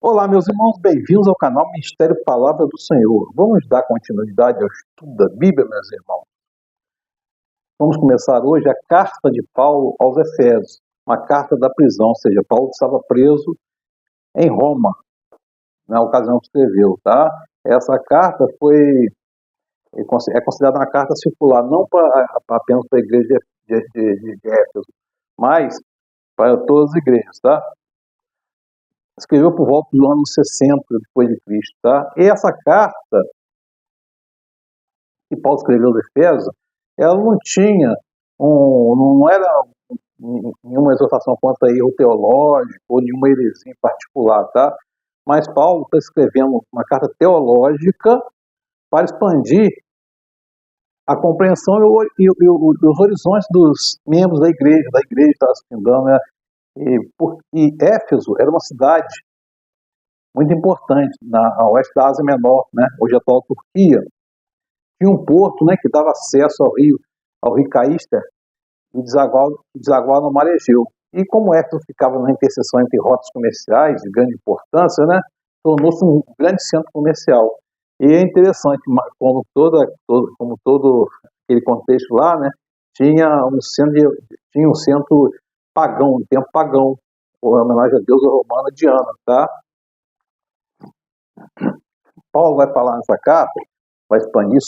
Olá, meus irmãos, bem-vindos ao canal Ministério Palavra do Senhor. Vamos dar continuidade ao estudo da Bíblia, meus irmãos. Vamos começar hoje a carta de Paulo aos Efésios, uma carta da prisão, ou seja, Paulo estava preso em Roma, na ocasião que escreveu, tá? Essa carta é considerada uma carta circular, não apenas para a igreja de Éfeso, mas para todas as igrejas, tá? Escreveu por volta do ano 60 depois de Cristo, tá? E essa carta que Paulo escreveu aos Efésios, ela não tinha não era nenhuma exortação contra erro teológico ou nenhuma heresia em particular, tá? Mas Paulo está escrevendo uma carta teológica para expandir a compreensão e os horizontes dos membros da igreja estava se findando, né? E Éfeso era uma cidade muito importante a oeste da Ásia Menor, né? Hoje a atual Turquia. Tinha um porto, né, que dava acesso ao rio Caíster, e desaguava no Mar Egeu. E como Éfeso ficava na interseção entre rotas comerciais de grande importância, né, tornou-se um grande centro comercial. E é interessante, como todo aquele contexto lá, né, tinha um centro pagão, um templo pagão, em homenagem à deusa romana Diana, tá? Paulo vai falar nessa carta, vai expandir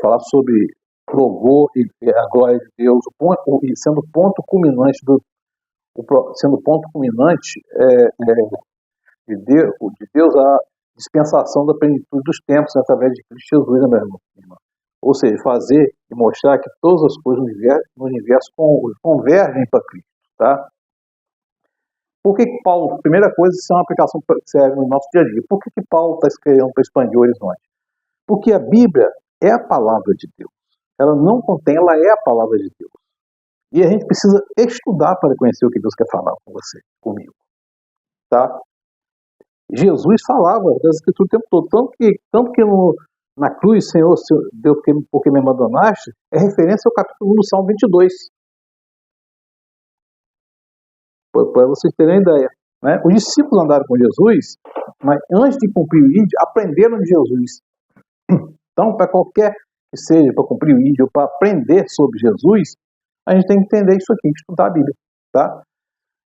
falar sobre louvor e a glória de Deus, sendo ponto culminante de Deus a dispensação da plenitude dos tempos, né, através de Cristo Jesus, né, meu irmão? Ou seja, fazer e mostrar que todas as coisas no universo convergem para Cristo, tá? Por que Paulo, primeira coisa, isso é uma aplicação que serve no nosso dia a dia. Por que Paulo está escrevendo para expandir o horizonte? Porque a Bíblia é a palavra de Deus. Ela não contém, ela é a palavra de Deus. E a gente precisa estudar para conhecer o que Deus quer falar com você, comigo. Tá? Jesus falava das Escrituras o tempo todo. Tanto que na cruz, Senhor, Deus, porque me abandonaste, é referência ao capítulo 1 do Salmo 22. Para vocês terem ideia. Né? Os discípulos andaram com Jesus, mas antes de cumprir o ID, aprenderam de Jesus. Então, para qualquer que seja, para cumprir o ID ou para aprender sobre Jesus, a gente tem que entender isso aqui, estudar a Bíblia. Tá?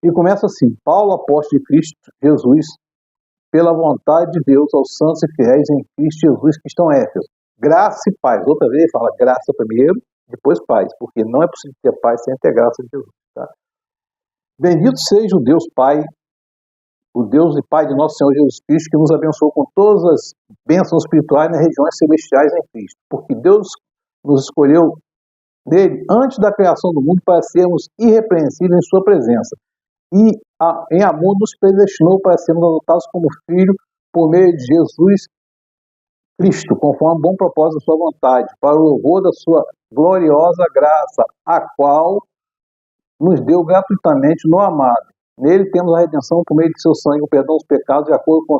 E começa assim: Paulo, apóstolo de Cristo Jesus, pela vontade de Deus, aos santos e fiéis em Cristo Jesus que estão em Éfeso. Graça e paz. Outra vez ele fala graça primeiro, depois paz, porque não é possível ter paz sem ter graça de Jesus. Tá? Bendito seja o Deus Pai, o Deus e Pai de nosso Senhor Jesus Cristo, que nos abençoou com todas as bênçãos espirituais nas regiões celestiais em Cristo. Porque Deus nos escolheu dele antes da criação do mundo para sermos irrepreensíveis em sua presença. E em amor nos predestinou para sermos adotados como filhos por meio de Jesus Cristo, conforme o bom propósito da sua vontade, para o louvor da sua gloriosa graça, a qual nos deu gratuitamente no amado. Nele temos a redenção por meio de seu sangue, o perdão dos pecados, de acordo com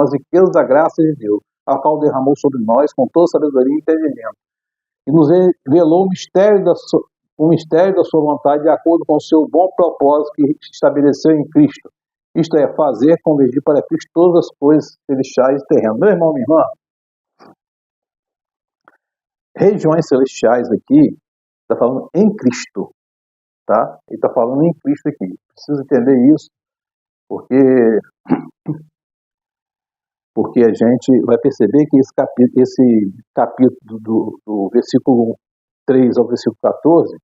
as riquezas da graça de Deus, a qual derramou sobre nós com toda sabedoria e entendimento. E nos revelou o mistério da sua vontade, de acordo com o seu bom propósito que estabeleceu em Cristo. Isto é, fazer convergir para Cristo todas as coisas celestiais e terrenas. Meu irmão, minha irmã, regiões celestiais aqui, está falando em Cristo. Tá? Ele está falando em Cristo aqui. Precisa entender isso, porque a gente vai perceber que esse capítulo do versículo 3 ao versículo 14,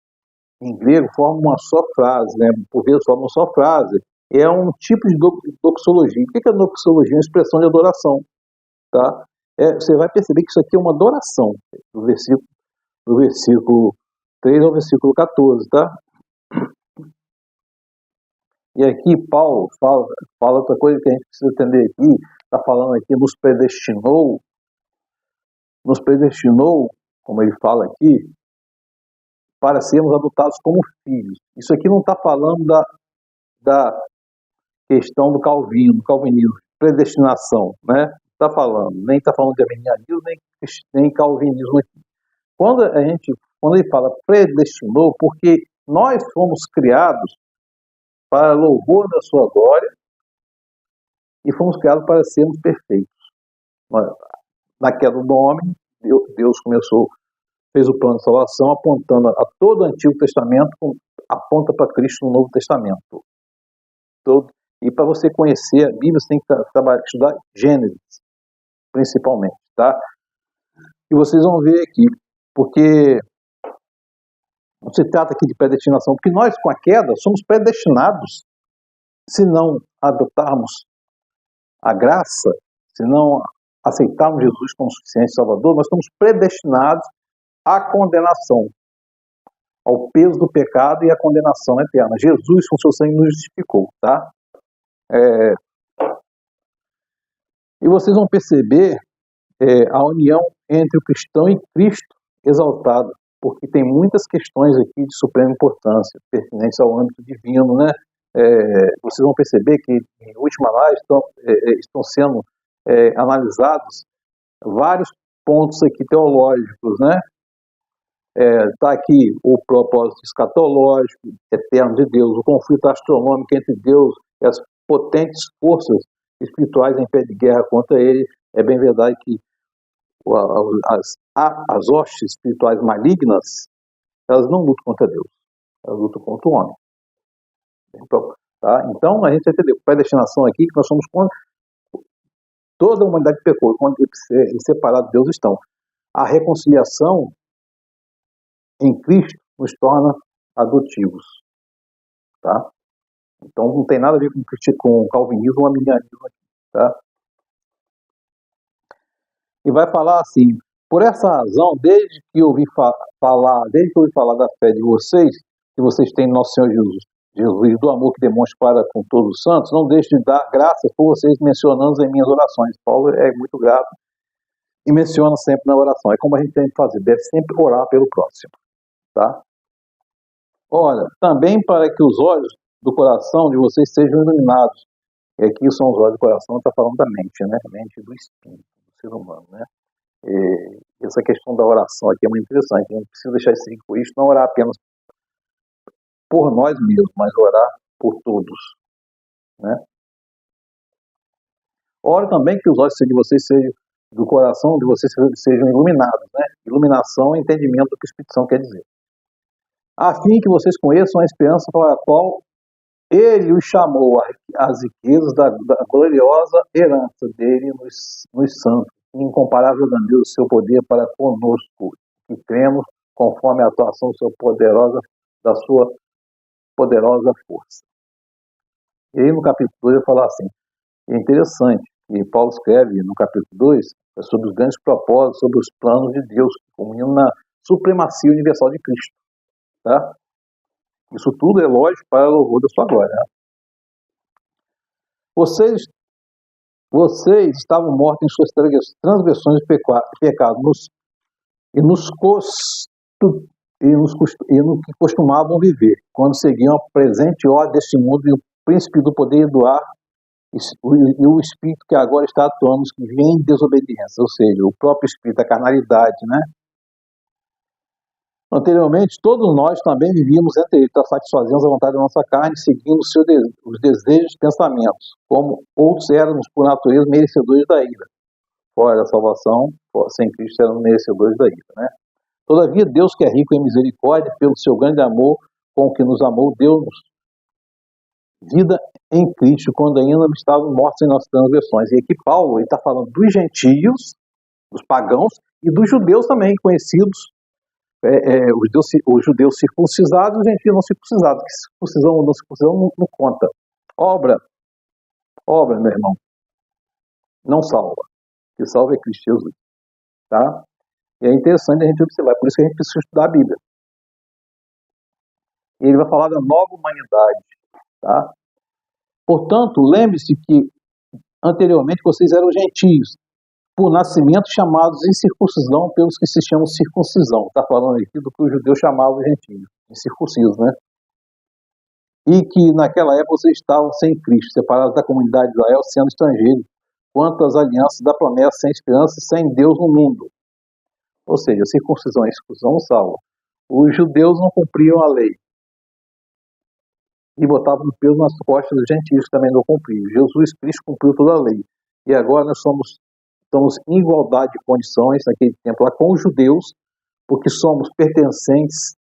em grego, forma uma só frase, né? Por vezes forma uma só frase. É um tipo de doxologia. O que é doxologia? Uma expressão de adoração. Tá? Você vai perceber que isso aqui é uma adoração, do versículo 3 ao versículo 14, tá? E aqui Paulo fala outra coisa que a gente precisa entender aqui, está falando aqui, nos predestinou, como ele fala aqui, para sermos adotados como filhos. Isso aqui não está falando da questão do calvinismo, predestinação, né? Está falando, nem está falando de arminianismo, nem calvinismo aqui. Quando ele fala predestinou, porque nós fomos criados para louvor da sua glória e fomos criados para sermos perfeitos. Na queda do homem, Deus fez o plano de salvação apontando a todo o Antigo Testamento, aponta para Cristo no Novo Testamento. E para você conhecer a Bíblia, você tem que estudar Gênesis, principalmente, tá? E vocês vão ver aqui, porque não se trata aqui de predestinação, porque nós, com a queda, somos predestinados, se não adotarmos a graça, se não aceitarmos Jesus como suficiente Salvador, nós estamos predestinados à condenação, ao peso do pecado e à condenação eterna. Jesus, com seu sangue, nos justificou, tá? E vocês vão perceber a união entre o cristão e Cristo exaltado, porque tem muitas questões aqui de suprema importância, pertinentes ao âmbito divino, né? Vocês vão perceber que, em última análise, estão sendo analisados vários pontos aqui teológicos, né? Está aqui o propósito escatológico eterno de Deus, o conflito astronômico entre Deus e as potentes forças espirituais em pé de guerra contra ele. É bem verdade que as hostes espirituais malignas, elas não lutam contra Deus, elas lutam contra o homem. Tá? Então, a gente vai entender, predestinação aqui, que nós somos contra toda a humanidade que pecou, quando separado de Deus estão. A reconciliação em Cristo nos torna adotivos. Tá? Então, não tem nada a ver com calvinismo ou arminianismo aqui. Tá? E vai falar assim: por essa razão, desde que eu ouvi falar da fé de vocês, que vocês têm no nosso Senhor Jesus, do amor que demonstra para com todos os santos, não deixe de dar graças por vocês, mencionando em minhas orações. Paulo é muito grato e menciona sempre na oração. É como a gente tem que fazer, deve sempre orar pelo próximo. Tá? Olha, também para que os olhos do coração de vocês sejam iluminados. E aqui são os olhos do coração, está falando da mente, né? A mente do espírito, do ser humano, né? E essa questão da oração aqui é muito interessante. A gente precisa deixar isso com isso, não orar apenas por nós mesmos, mas orar por todos, né? Ora também que os olhos de vocês sejam, do coração de vocês sejam iluminados, né? Iluminação é entendimento do que o Espírito Santo quer dizer. A fim que vocês conheçam a esperança para a qual ele os chamou, as riquezas da gloriosa herança dele nos santos, incomparável grandeza do seu poder para conosco, que cremos conforme a atuação da sua poderosa força. E aí no capítulo 2 eu falo assim, é interessante, e Paulo escreve no capítulo 2 sobre os grandes propósitos, sobre os planos de Deus, culminando na supremacia universal de Cristo. Tá? Isso tudo é lógico para o louvor da sua glória. Né? Vocês estavam mortos em suas transgressões e pecados e no que costumavam viver, quando seguiam a presente ordem deste mundo e o príncipe do poder do ar e o espírito que agora está atuando, que vem em desobediência, ou seja, o próprio espírito, a carnalidade, né? Anteriormente, todos nós também vivíamos entre eles, satisfazíamos a vontade da nossa carne, seguindo os desejos e pensamentos, como outros éramos, por natureza, merecedores da ira. Fora da salvação, sem Cristo, éramos merecedores da ira. Né? Todavia, Deus, que é rico em misericórdia, pelo seu grande amor com o que nos amou, deu-nos vida em Cristo, quando ainda estávamos mortos em nossas transgressões. E aqui Paulo está falando dos gentios, dos pagãos, e dos judeus também, conhecidos, os judeus circuncisados e os gentios não circuncisados, que circuncisão ou não circuncisão não conta. Obra, meu irmão, não salva. O que salva é Cristo Jesus. Tá? E é interessante a gente observar, por isso que a gente precisa estudar a Bíblia. E ele vai falar da nova humanidade. Tá? Portanto, lembre-se que anteriormente vocês eram gentios, por nascimento chamados incircuncisão pelos que se chamam circuncisão. Está falando aqui do que os judeus chamavam gentios, incircuncisos, né? E que naquela época vocês estavam sem Cristo, separados da comunidade de Israel, sendo estrangeiros, quanto às alianças da promessa, sem esperança e sem Deus no mundo. Ou seja, circuncisão e incircuncisão salva. Os judeus não cumpriam a lei. e botavam um peso nas costas dos gentios que também não cumpriam. Jesus Cristo cumpriu toda a lei. E agora nós estamos em igualdade de condições naquele tempo lá com os judeus, porque somos pertencentes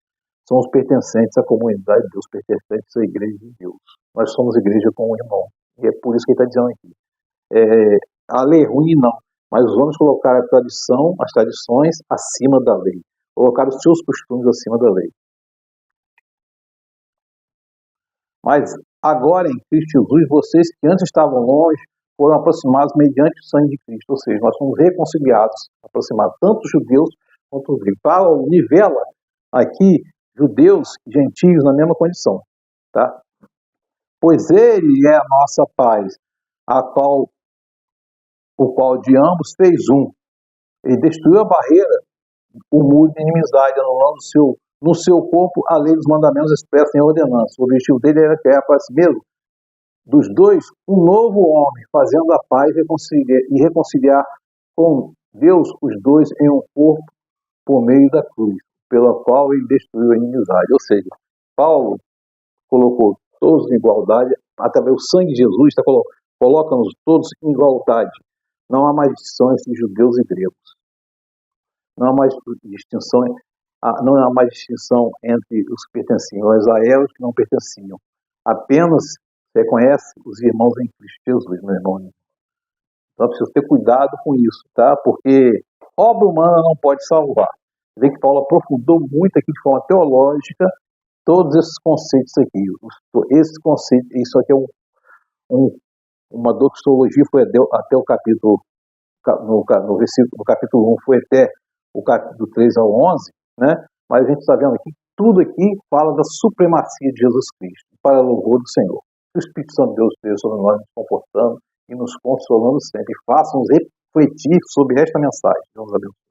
à comunidade de Deus, pertencentes à igreja de Deus. Nós somos igreja com o irmão. E é por isso que ele está dizendo aqui. A lei é ruim, não. Mas os homens colocaram as tradições acima da lei. Colocaram os seus costumes acima da lei. Mas agora em Cristo Jesus, vocês que antes estavam longe, foram aproximados mediante o sangue de Cristo. Ou seja, nós fomos reconciliados, aproximados, tanto os judeus quanto os gregos. Paulo nivela aqui judeus e gentios na mesma condição. Tá? Pois ele é a nossa paz, o qual de ambos fez um. Ele destruiu a barreira, o muro de inimizade, anulando no seu corpo a lei dos mandamentos expressa em ordenança. O objetivo dele era criar para si mesmo, dos dois, um novo homem, fazendo a paz e reconciliar com Deus os dois em um corpo por meio da cruz, pela qual ele destruiu a inimizade. Ou seja, Paulo colocou todos em igualdade, através do sangue de Jesus, coloca-nos todos em igualdade. Não há mais distinção entre judeus e gregos. Não há mais distinção entre os que pertenciam a Israel e os que não pertenciam. Apenas reconhece os irmãos em Cristo Jesus, meu irmão. Então precisa ter cuidado com isso, tá? Porque obra humana não pode salvar. Vê que Paulo aprofundou muito aqui de forma teológica todos esses conceitos aqui. Esses conceitos, isso aqui é uma doxologia, foi até o capítulo, no capítulo 1, foi até o capítulo 3 ao 11, né? Mas a gente está vendo aqui, tudo aqui fala da supremacia de Jesus Cristo, para o louvor do Senhor. Que o Espírito Santo de Deus esteja sobre nós, nos confortando e nos consolando sempre. Faça-nos refletir sobre esta mensagem. Deus abençoe.